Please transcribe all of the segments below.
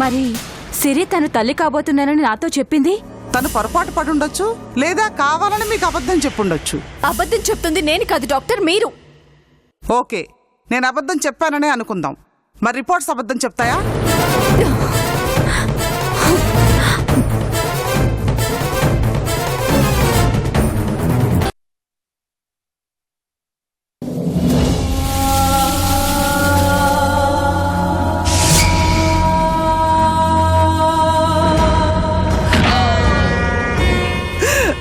మరి సిరి తను తల్లి కాబోతున్నానని నాతో చెప్పింది? తను పొరపాటు పడుండొచ్చు, లేదా కావాలని మీకు అబద్ధం చెప్పుండొచ్చు. అబద్ధం చెప్తుంది నేను కాదు డాక్టర్, మీరు. ఓకే, నేను అబద్ధం చెప్పాననే అనుకుందాం. మరి రిపోర్ట్స్ అబద్ధం చెప్తాయా?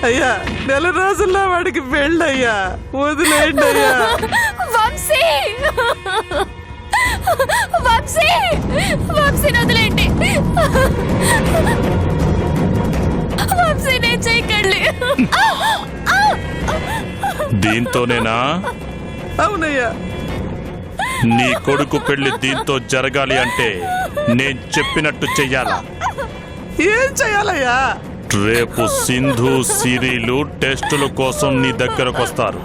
అయ్యా, 4 రోజుల్లో వాడికి పెళ్ళయ్యా, వదిలేయండి అయ్యా. వంశీ, వంశీ, వంశీని వదిలేయండి. వంశీ, నేను చేయకండి. దీంతోనేనా? అవునయ్యా. నీ కొడుకు పెళ్లి దీంతో జరగాలి అంటే నేను చెప్పినట్టు చెయ్యాలా? ఏం చెయ్యాలయ్యా? రేపు సింధు, సిరిలు టెస్టుల కోసం నీ దగ్గరకు వస్తారు.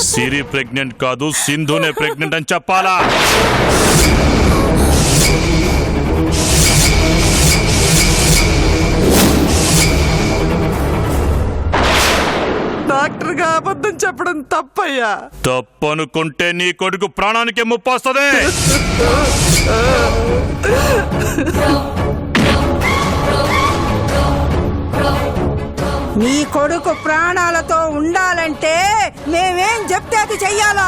సిరి ప్రెగ్నెంట్ కాదు, సింధునే ప్రెగ్నెంట్ అని చెప్పాలా? డాక్టర్గా అబద్ధం చెప్పడం తప్పయ్యా. తప్పనుకుంటే నీ కొడుకు ప్రాణానికే ముప్పు వస్తుంది. నీ కొడుకు ప్రాణాలతో ఉండాలంటే మేమేం చెప్తే అది చెయ్యాలా?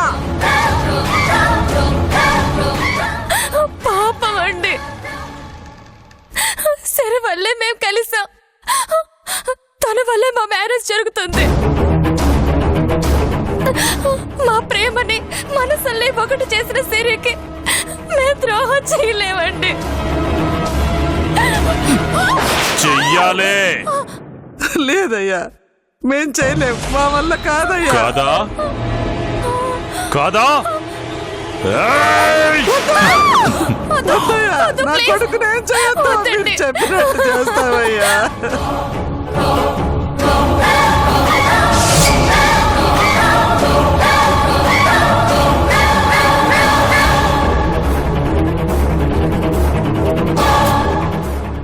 పాపం అండి, సరే వల్లే మేము కలిసాం. తన వల్లే మా మ్యారేజ్ జరుగుతుంది. మా ప్రేమని మనసుల్ని ఒకటి చేసిన సిరికి మేము ద్రోహం చేయలేమండి. చెయ్యాలే. లేదయ్యా, మేం చేయలేం, మా వల్ల కాదయ్యా. కాదా? కాదా? వద్దయ్యా, నా కొడుకుని ఏం చేయొద్దు, మీరు చెప్పినట్టు చేస్తావయ్యా.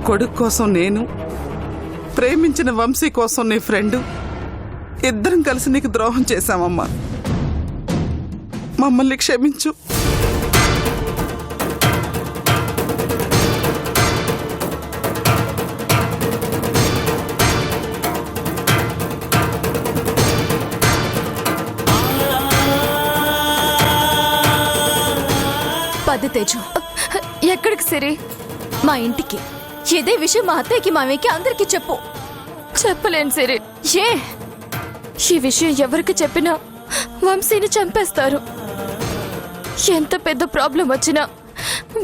కొడుకు కోసం నేను, ప్రేమించిన వంశీ కోసం నీ ఫ్రెండు, ఇద్దరం కలిసి నీకు ద్రోహం చేశామమ్మా. మమ్మల్ని క్షమించు. పది తేజు, ఎక్కడికి సిరి? మా ఇంటికి. ఇదే విషయం మా అత్తయ్యకి, మామయ్యకి, అందరికీ చెప్పు. చెప్పలేను సిరి. ఈ విషయం ఎవరికి చెప్పినా వంశీని చంపేస్తారు. ఎంత పెద్ద ప్రాబ్లం వచ్చినా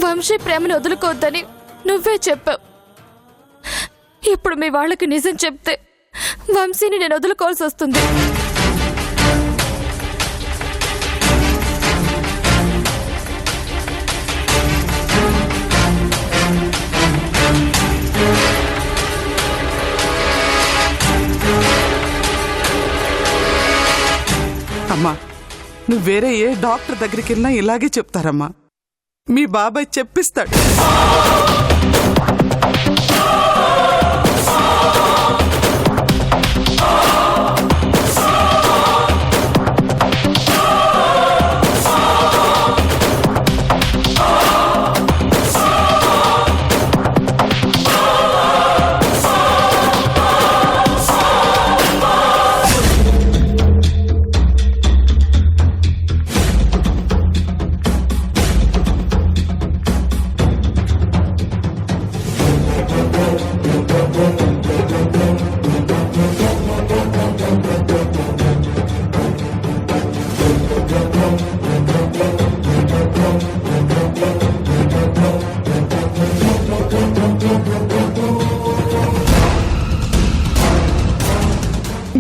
వంశీ ప్రేమను వదులుకోవద్దని నువ్వే చెప్పావు. ఇప్పుడు మీ వాళ్ళకి నిజం చెప్తే వంశీని నేను వదులుకోవాల్సి వస్తుంది. అమ్మా, నువ్వు వేరే ఏ డాక్టర్ దగ్గరికి వెళ్ళినా ఇలాగే చెప్తారమ్మా. మీ బాబాయ్ చెప్పిస్తాడు.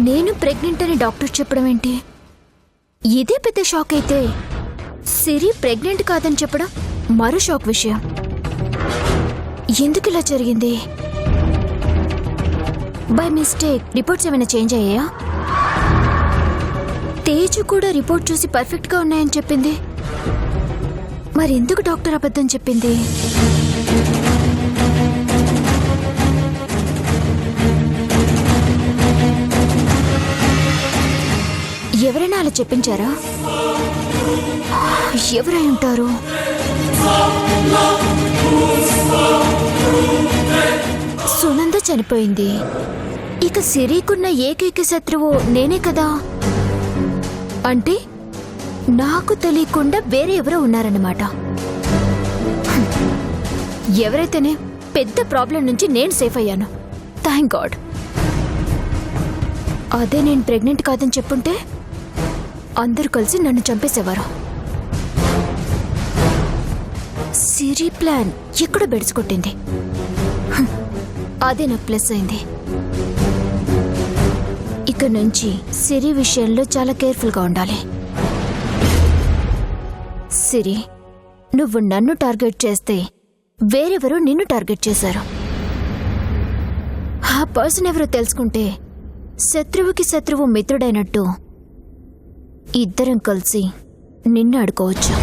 నేను ప్రెగ్నెంట్ అని డాక్టర్ చెప్పడం ఏంటి? ఇదే పెద్ద షాక్ అయితే సిరి ప్రెగ్నెంట్ కాదని చెప్పడం మరో షాక్ విషయం. ఎందుకు ఇలా జరిగింది? బై మిస్టేక్ రిపోర్ట్స్ ఏమైనా చేంజ్ అయ్యాయా? తేజు కూడా రిపోర్ట్ చూసి పర్ఫెక్ట్ గా ఉన్నాయని చెప్పింది. మరి ఎందుకు డాక్టర్ అబద్ధం చెప్పింది? అలా చెప్పించారా? ఎవరై ఉంటారు? సునంద చనిపోయింది. ఇక సిరికున్న ఏకైక శత్రువు నేనే కదా. అంటే నాకు తెలియకుండా వేరే ఎవరో ఉన్నారన్నమాట. ఎవరైతేనే పెద్ద ప్రాబ్లం నుంచి నేను సేఫ్ అయ్యాను. Thank God. అదే నేను ప్రెగ్నెంట్ కాదని చెప్పుంటే అందరూ కలిసి నన్ను చంపేసేవారు. సిరి ప్లాన్ ఎక్కడో బెడిసికొట్టింది. అదే నాకు ప్లస్ అయింది. ఇక నుంచి సిరి విషయంలో చాలా కేర్ఫుల్గా ఉండాలి. సిరి, నువ్వు నన్ను టార్గెట్ చేస్తే వేరెవరో నిన్ను టార్గెట్ చేశారు. ఆ పర్సన్ ఎవరో తెలుసుకుంటే శత్రువుకి శత్రువు మిత్రుడైనట్టు ఇద్దరం కలిసి నిన్ను అడుకోవచ్చు.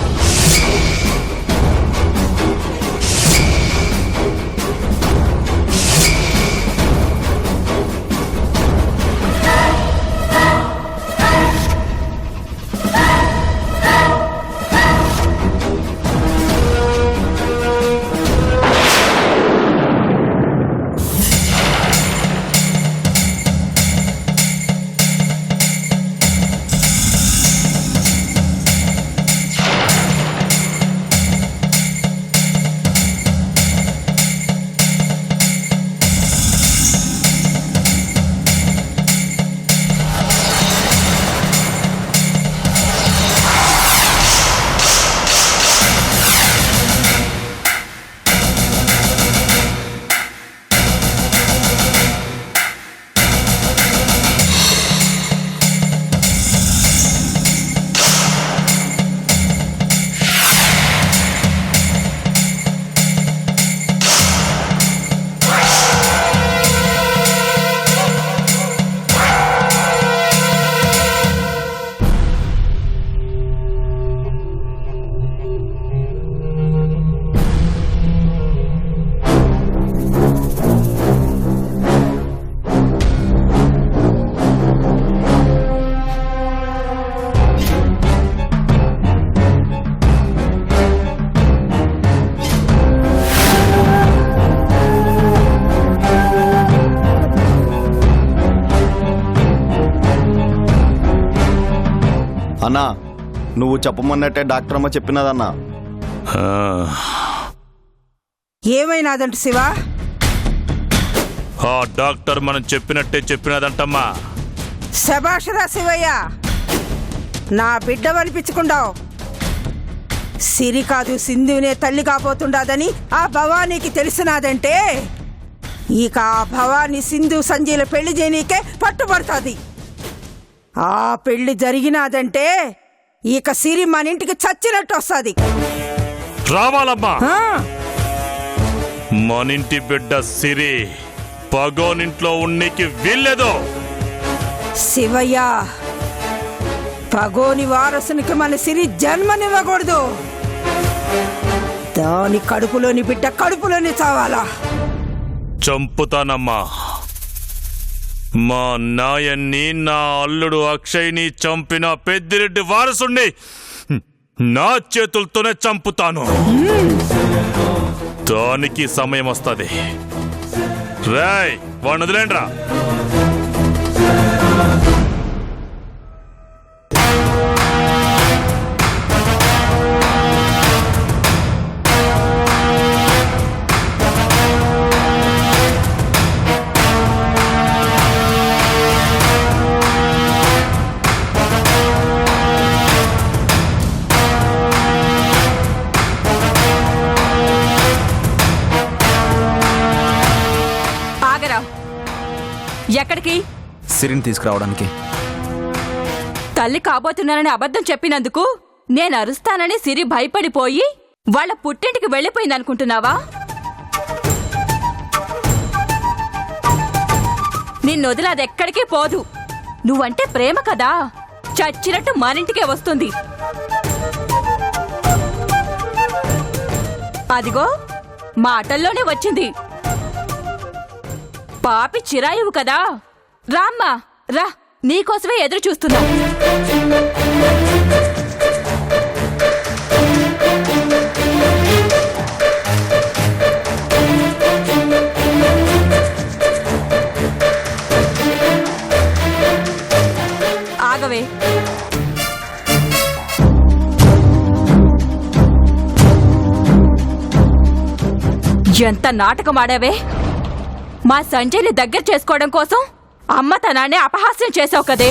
అన్నా, నువ్వు చెప్పమన్నట్టే డాక్టర్ అమ్మ చెప్పినదన్నా. ఏమైనాదంట శివ? ఆ డాక్టర్ మనం చెప్పినట్టే చెప్పినదంటమ్మా. శభాషరా శివయ్య, నా బిడ్డ అనిపించుకుండావు. సిరి కాదు సింధునే తల్లి కాబోతుండదని ఆ భవానీకి తెలిసినాదంటే ఇక ఆ భవానీ సింధు సంజయ్ల పెళ్లి చేయనీకే పట్టుబడుతుంది. ఆ పెళ్లి జరిగినాదంటే ఇక సిరి మన ఇంటికి చచ్చినట్టు వస్తుంది. రావాలమ్మా. మనింటి బిడ్డ సిరి పగోనింట్లో ఉన్నీకి వీల్లేదు. శివయ్య, పగోని వారసునికి మన సిరి జన్మనివ్వకూడదు. దాని కడుపులోని బిడ్డ కడుపులోని చావాలా? చంపుతానమ్మా. మా నాయన్ని, నా అల్లుడు అక్షయ్ని చంపిన పెద్దిరెడ్డి వారసుణ్ణి నా చేతులతోనే చంపుతాను. దానికి సమయం వస్తుంది. రాయ్, వాడిని వదిలేండ్రా. ఎక్కడికి? సిరిని తీసుకురావడానికి. తల్లి కాబోతున్నానని అబద్ధం చెప్పినందుకు నేను అరుస్తానని సిరి భయపడిపోయి వాళ్ళ పుట్టింటికి వెళ్ళిపోయిందనుకుంటున్నావా? నిన్నొదిలి అదెక్కడికి పోదు. నువ్వంటే ప్రేమ కదా, చచ్చినట్టు మనింటికే వస్తుంది. అదిగో మాటల్లోనే వచ్చింది. పాపి చిరాయువు కదా. రామ్మా రా, నీకోసమే ఎదురు చూస్తున్నా. ఆగవే. ఎంత నాటకం ఆడావే. మా సంజయ్ని దగ్గర చేసుకోవడం కోసం అమ్మతనాన్ని అపహాస్యం చేసావు కదే.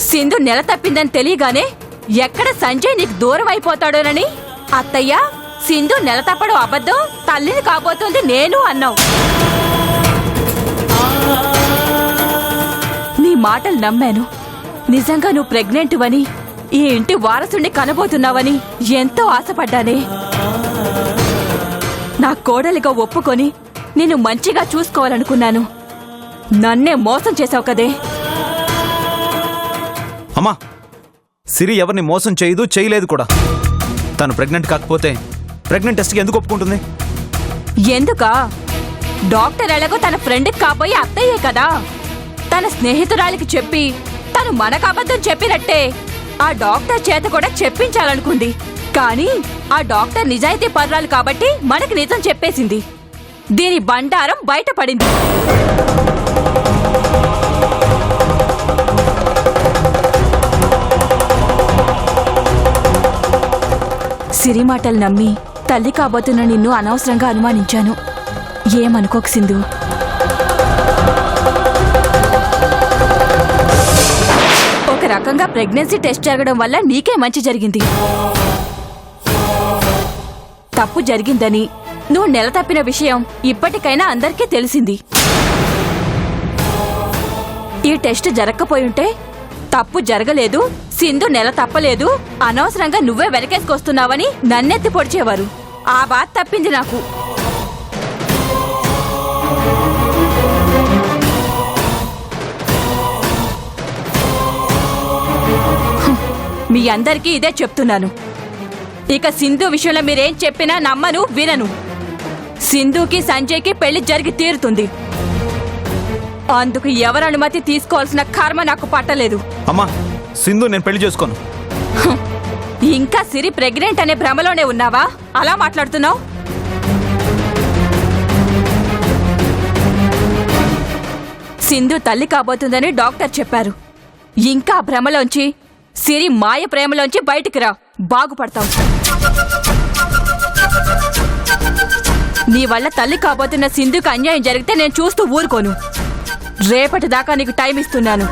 సింధు నెల తప్పిందని తెలియగానే ఎక్కడ సంజయ్ నీకు దూరం అయిపోతాడోనని అత్తయ్య సింధు నెల తప్పడం అబద్ధం, తల్లిని కాబోతోంది నేను అన్నావు. నీ మాటలు నమ్మాను. నిజంగా నువ్వు ప్రెగ్నెంట్ వని, ఈ ఇంటి వారసుని కనబోతున్నావని ఎంతో ఆశపడ్డానే. నా కోడలిగా ఒప్పుకొని నిన్ను మంచిగా చూసుకోవాలనుకున్నాను. నన్నే మోసం చేశావు కదే. అమ్మా, సిరి ఎవరిని మోసం చేయదు, చేయలేదు కూడా. తను ప్రెగ్నెంట్ కాకపోతే ప్రెగ్నెంట్ టెస్ట్కి ఎందుకు ఒప్పుకుంటుంది? ఎందుకా? డాక్టర్ ఎలాగో తన ఫ్రెండ్కి కాబోయే అత్తయ్యే కదా. తన స్నేహితురాలికి చెప్పి తను మనకు అబద్ధం చెప్పినట్టే ఆ డాక్టర్ చేత కూడా చెప్పించాలనుకుంది. కానీ ఆ డాక్టర్ నిజాయితీ పర్రాలు కాబట్టి మనకి నిజం చెప్పేసింది. దీని బండారం బయటపడింది. సిరి మాటలు నమ్మి తల్లి కాబోతున్న నిన్ను అనవసరంగా అనుమానించాను. ఏమనుకోక సింధు. ఒక రకంగా ప్రెగ్నెన్సీ టెస్ట్ జరగడం వల్ల నీకే మంచి జరిగింది. తప్పు జరిగిందని నువ్వు నెల తప్పిన విషయం ఇప్పటికైనా అందరికీ తెలిసింది. ఈ టెస్ట్ జరగకపోయుంటే తప్పు జరగలేదు, సింధు నెల తప్పలేదు, అనవసరంగా నువ్వే వెనకేసుకొస్తున్నావని నన్నెత్తి పొడిచేవారు. ఆ బాధ తప్పింది నాకు. మీ అందరికీ ఇదే చెప్తున్నాను. ఇక సింధు విషయంలో మీరేం చెప్పినా నమ్మను, వినను. సింధుకి సంజయ్కి పెళ్లి జరిగి తీరుతుంది. అందుకు ఎవరి అనుమతి తీసుకోవాల్సిన కర్మ నాకు పట్టలేదు. అమ్మా, సింధు నేను పెళ్లి చేసుకోను. ఇంకా సిరి ప్రెగ్నెంట్ అనే భ్రమలోనే ఉన్నావా? అలా మాట్లాడుతున్నావు? సింధు తల్లి కాబోతుందని డాక్టర్ చెప్పారు. ఇంకా భ్రమలోంచి, సిరి మాయ ప్రేమలోంచి బయటికి రా, బాగుపడతావు. నీ వల్ల తల్లి కాబోతున్న సింధుకు అన్యాయం జరిగితే నేను చూస్తూ ఊరుకోను. రేపటి దాకా నీకు టైం ఇస్తున్నాను.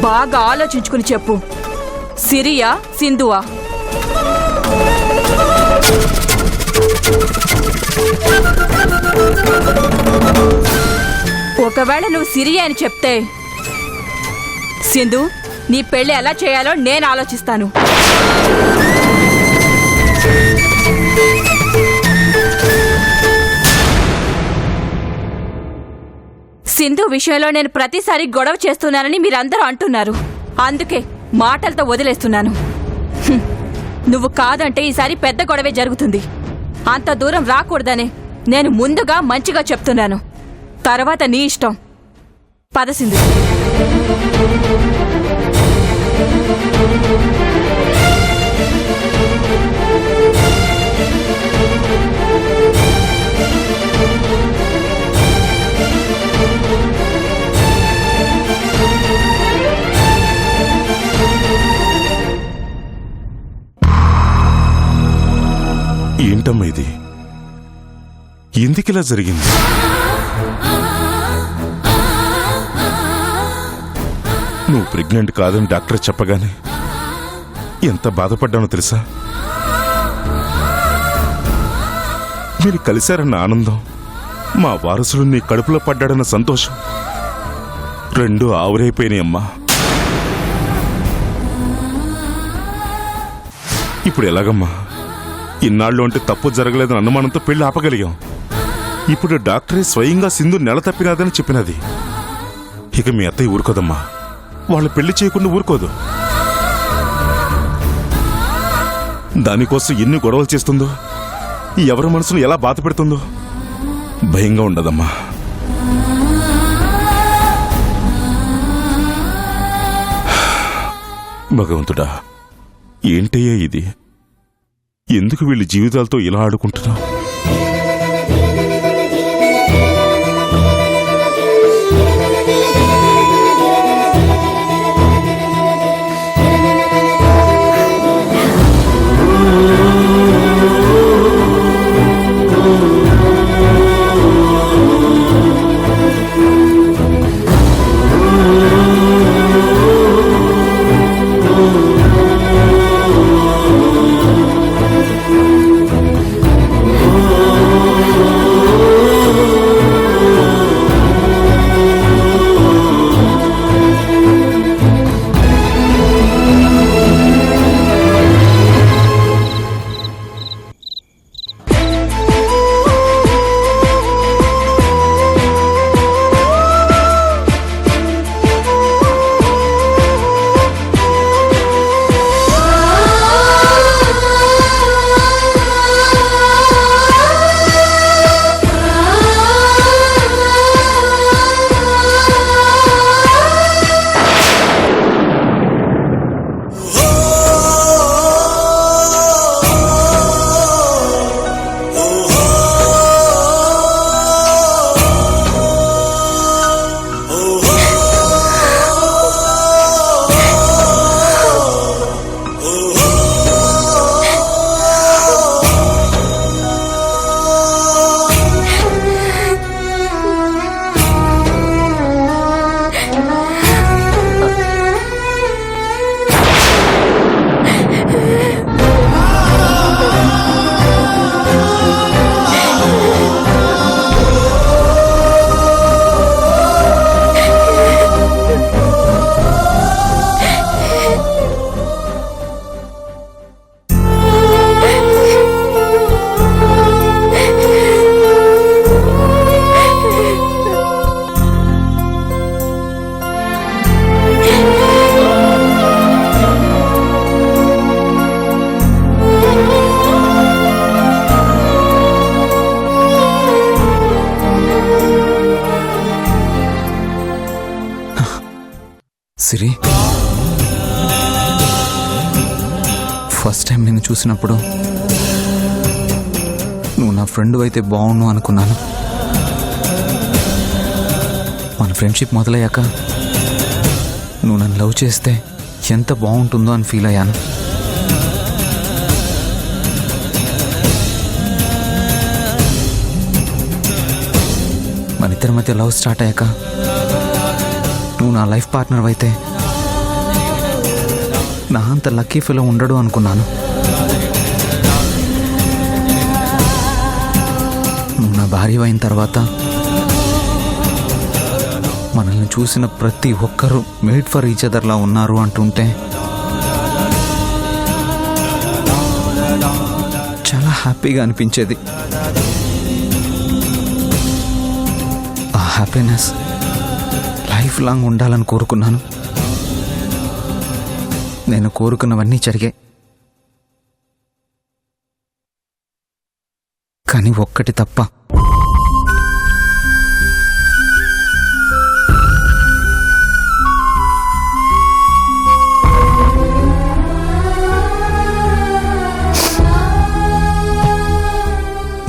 బాగా ఆలోచించుకుని చెప్పు, సిరియా సింధువా? ఒకవేళ నువ్వు సిరియా అని చెప్తే సింధు, నీ పెళ్లి ఎలా చేయాలో నేను ఆలోచిస్తాను. సింధు విషయంలో నేను ప్రతిసారి గొడవ చేస్తున్నానని మీరందరూ అంటున్నారు. అందుకే మాటలతో వదిలేస్తున్నాను. నువ్వు కాదంటే ఈసారి పెద్ద గొడవే జరుగుతుంది. అంత దూరం రాకూడదని నేను ముందుగా మంచిగా చెప్తున్నాను. తర్వాత నీ ఇష్టం. పద సింధు. ఏంటమ్మా ఇది? ఎందుకిలా జరిగింది? నువ్వు ప్రెగ్నెంట్ కాదని డాక్టర్ చెప్పగానే ఎంత బాధపడ్డానో తెలుసా? మీరు కలిశారన్న ఆనందం, మా వారసుడు నీ కడుపులో పడ్డాడన్న సంతోషం రెండూ ఆవిరైపోయినాయమ్మా. ఇప్పుడు ఎలాగమ్మా? ఇన్నాళ్ళు అంటే తప్పు జరగలేదని అనుమానంతో పెళ్లి ఆపగలిగాం. ఇప్పుడు డాక్టరే స్వయంగా సింధు నెల తప్పినాదని చెప్పినది. ఇక మీ అత్తయ్య ఊరుకోదమ్మా. వాళ్ళు పెళ్లి చేయకుండా ఊరుకోదు. దానికోసం ఎన్ని గొడవలు చేస్తుందో ఎవరి మనసును ఎలా బాధ పెడుతుందో భయంగా ఉండదమ్మా. భగవంతుడా, ఏంటయ్యా ఇది? ఎందుకు వీళ్ళ జీవితాలతో ఇలా ఆడుకుంటున్నావు? సిరి, ఫస్ట్ టైం నేను చూసినప్పుడు నువ్వు నా ఫ్రెండ్ అయితే బాగుండు అనుకున్నాను. మన ఫ్రెండ్షిప్ మొదలయ్యాక నువ్వు నన్ను లవ్ చేస్తే ఎంత బాగుంటుందో అని ఫీల్ అయ్యాను. మన ఇద్దరి మధ్య లవ్ స్టార్ట్ అయ్యాక నువ్వు నా లైఫ్ పార్ట్నర్ అయితే నా అంత లక్కీ ఫీల్ ఉండడు అనుకున్నాను. నువ్వు నా భార్య అయిన తర్వాత మనల్ని చూసిన ప్రతి ఒక్కరూ మేడ్ ఫర్ ఈచ్ అదర్లా ఉన్నారు అంటుంటే చాలా హ్యాపీగా అనిపించేది. ఆ హ్యాపీనెస్ లైఫ్ లాంగ్ ఉండాలని కోరుకున్నాను. నేను కోరుకున్నవన్నీ జరిగాయి. కానీ ఒక్కటి తప్ప.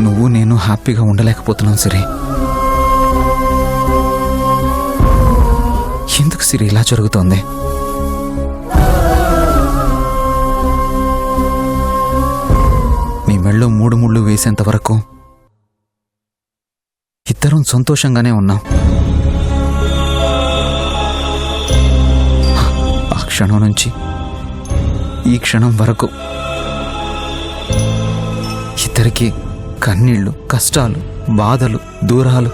నువ్వు నేను హ్యాపీగా ఉండలేకపోతున్నాను సిరి. ఎందుకు సిరి ఇలా జరుగుతోంది? నీ మెళ్ళో 3 ముళ్ళు వేసేంత వరకు ఇద్దరం సంతోషంగానే ఉన్నాం. ఆ క్షణం నుంచి ఈ క్షణం వరకు ఇద్దరికి కన్నీళ్లు, కష్టాలు, బాధలు, దూరాలు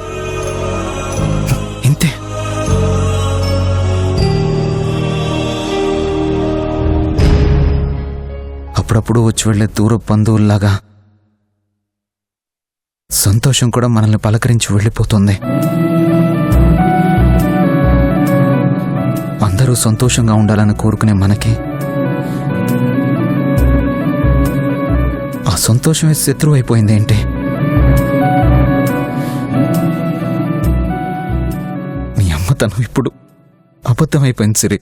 ఇంతే. అప్పుడప్పుడు వచ్చి వెళ్లే దూర బంధువుల్లాగా సంతోషం కూడా మనల్ని పలకరించి వెళ్ళిపోతుంది. అందరూ సంతోషంగా ఉండాలని కోరుకునే మనకి ఆ సంతోషమే శత్రువు అయిపోయింది ఏంటి? నీ అమ్మతనం ఇప్పుడు అబద్ధమైపోయింది సిరి.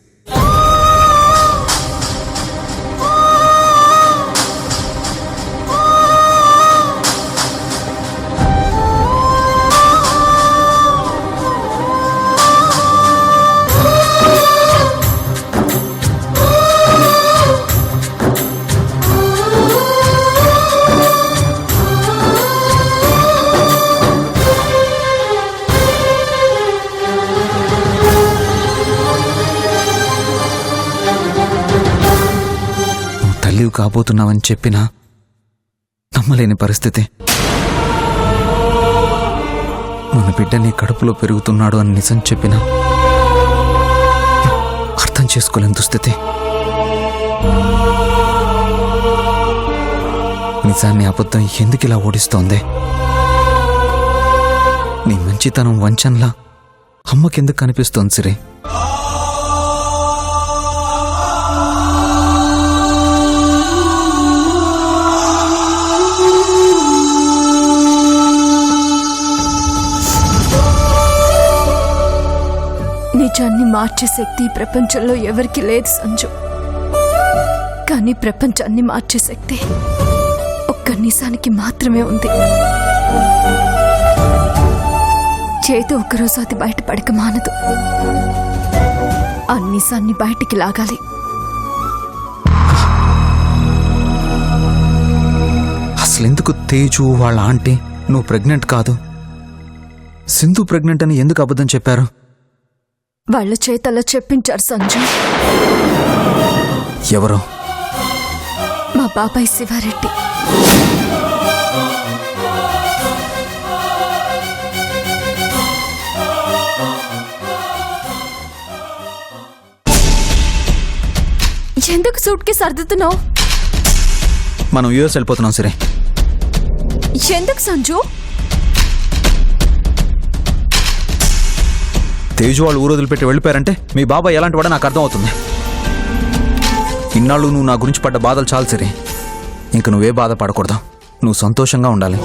తల్లివి కాబోతున్నావని చెప్పినా నమ్మలేని పరిస్థితి. మన బిడ్డ నీ కడుపులో పెరుగుతున్నాడు అని నిజం చెప్పినా అర్థం చేసుకోలేని దుస్థితి. నిజాన్ని అబద్ధం ఎందుకు ఇలా ఓడిస్తోంది? నీ మంచితనం వంచనలా అమ్మకెందుకు కనిపిస్తోంది సిరి? నిజాన్ని మార్చే శక్తి ఈ ప్రపంచంలో ఎవరికి లేదు సంజు. కానీ ప్రపంచాన్ని మార్చే శక్తి ఒక్క నిజానికి మాత్రమే ఉంది. చేతి ఒకరోజు అది బయటపడక మానదు. ఆ నిజాన్ని బయటికి లాగాలి. అసలెందుకు తేజు వాళ్ళ ఆంటీ నువ్వు ప్రెగ్నెంట్ కాదు, సింధు ప్రెగ్నెంట్ అని ఎందుకు అబద్ధం చెప్పారు? వాళ్ళ చేతల్లో చెప్పించారు సంజు. ఎవరో? మా బాబాయ్ శివారెడ్డి. ఎందుకు సూట్ కి సర్దుతున్నావు? మనం యూఎస్ వెళ్ళిపోతున్నాం సరే. ఎందుకు సంజు? తేజు వాళ్ళు ఊరు వదిలిపెట్టి వెళ్ళిపోయారంటే మీ బాబాయ్ ఎలాంటి వాడో నాకు అర్థం అవుతుంది. ఇన్నాళ్ళు నువ్వు నా గురించి పడ్డ బాధలు చాలు సరే. ఇంక నువ్వే బాధపడకూడదు. నువ్వు సంతోషంగా ఉండాలి.